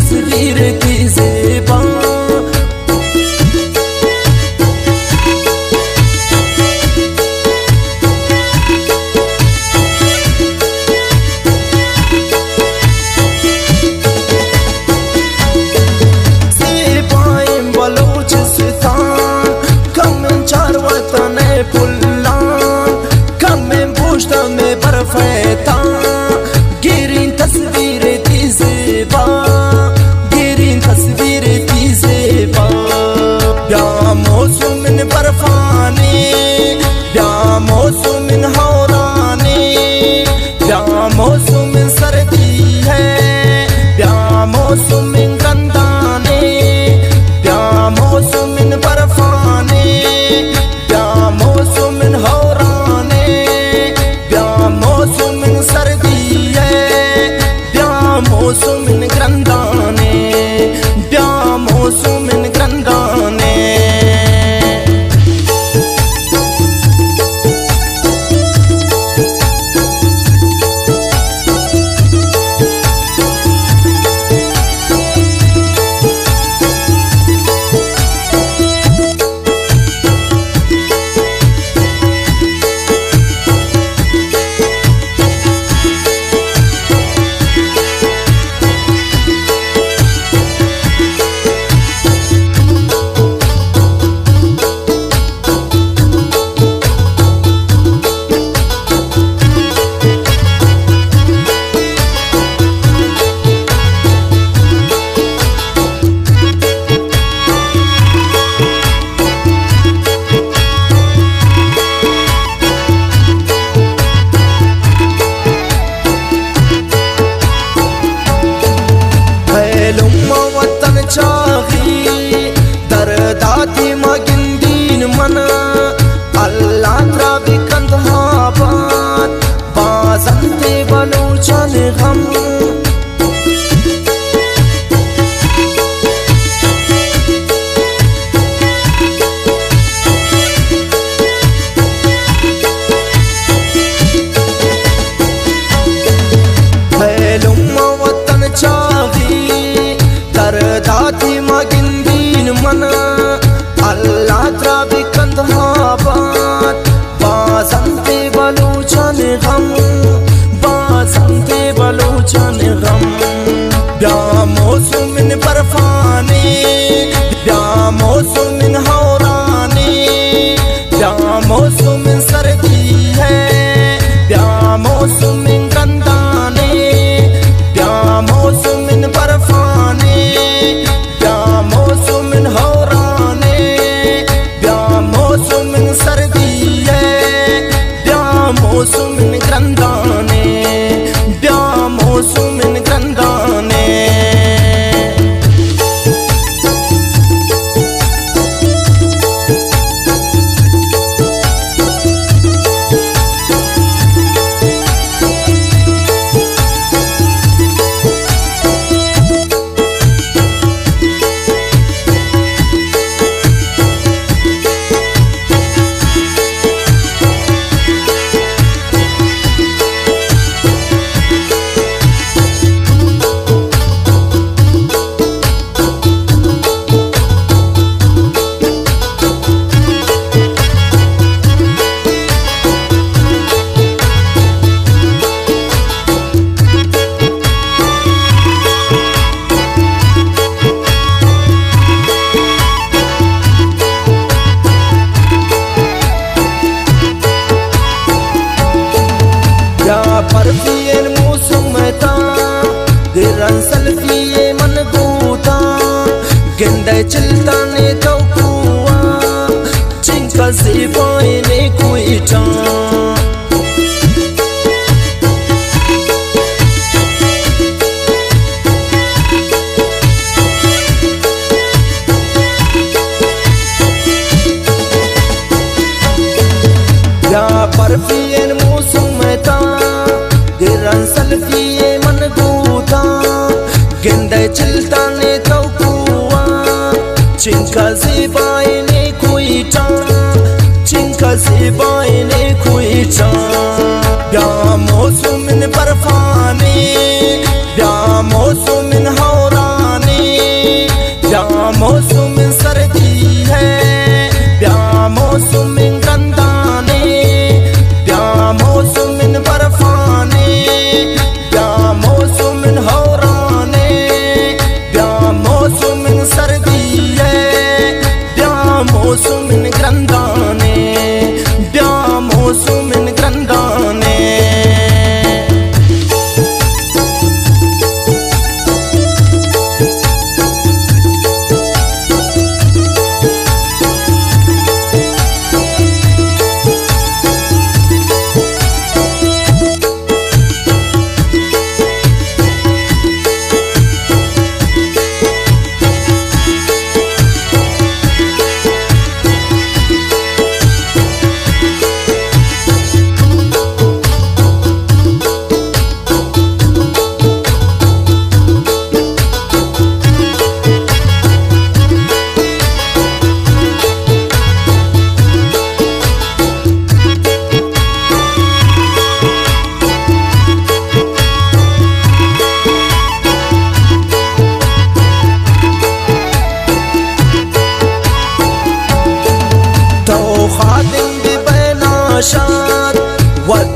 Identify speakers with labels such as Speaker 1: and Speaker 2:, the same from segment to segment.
Speaker 1: तस्वीर थी ज़ेबा। ज़ेबाए बलूचिस्तान कमें चार वतन पुल्लान, कमें बुश्ता में बर्फेता गिरीन तस्वीर थी ज़ेबा, गिरीन तस्वीर थी ज़ेबा। ब्या मौसुमिन बर्फाने, ब्या मौसुमिन हौराने, ब्या मौसुमिन सर्दी है, ब्या मौसुमिन गंदाने, ब्या मौसुमिन बर्फाने, ब्या मौसुमिन हौराने, ब्या मौसुमिन सर्दी है, ब्या मौसुमिन गंदाने, ब्या मौसुमिन गंदाने। दरदाती मगिंदीन मना अल्लाह त्राबी कंधाबाद बाजंते बलूचन गम। फैलुम्मा वतन चावी दरदाती मगिंदीन मना अल्लाह त्राबी कंधाबाद बाजंते बलूचन गम, बाजंते बलूचन गम। ब्या मौसुमिन बर्फाने, ब्या मौसुमिन हौराने, ब्या मौसुमिन सर्दी है, ब्या मौसुमिन गंदाने, ब्या मौसुमिन बर्फाने, ब्या मौसुमिन हौराने, ब्या मौसुमिन सर्दी है, ब्या मौसुमिन गंदाने, ब्या मौसुमिन गंदाने। बर्फियन मौसम था गिरन सल्फिये मन बूता गिंदे चिलता ने तो कुआ चिंका ज़ेबाए ने कुईटा। या बर्फियन मौसम था गिरन सल्फिये मन बूता गिंदे चिलता ने तो कुआ चिंका ज़ेबाए ने कुईटा, चिंका ज़ेबाए ने कुईटा। ब्या मौसुमिन बर्फाने, ब्या मौसुमिन हौराने,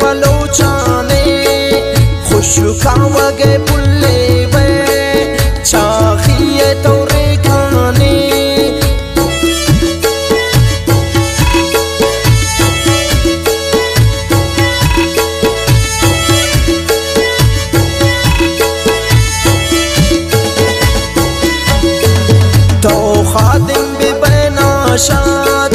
Speaker 1: बलोचाने खुश खावगे पुल्ले वे चाखिए तोरे खाने तो खादिम भी बेनाशाद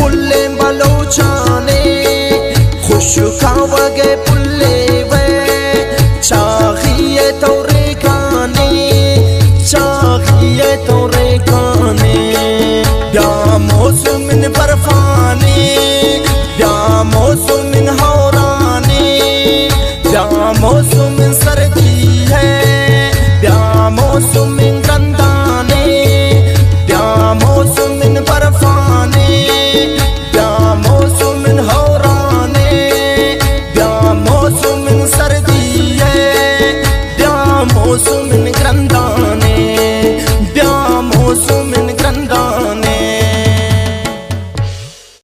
Speaker 1: पुल्ले बलोचाने खुश खावगे पुल्ले वे चाखिए तोरे खाने चाखिए तोरे खाने या मौसम बर्फाने या मौसम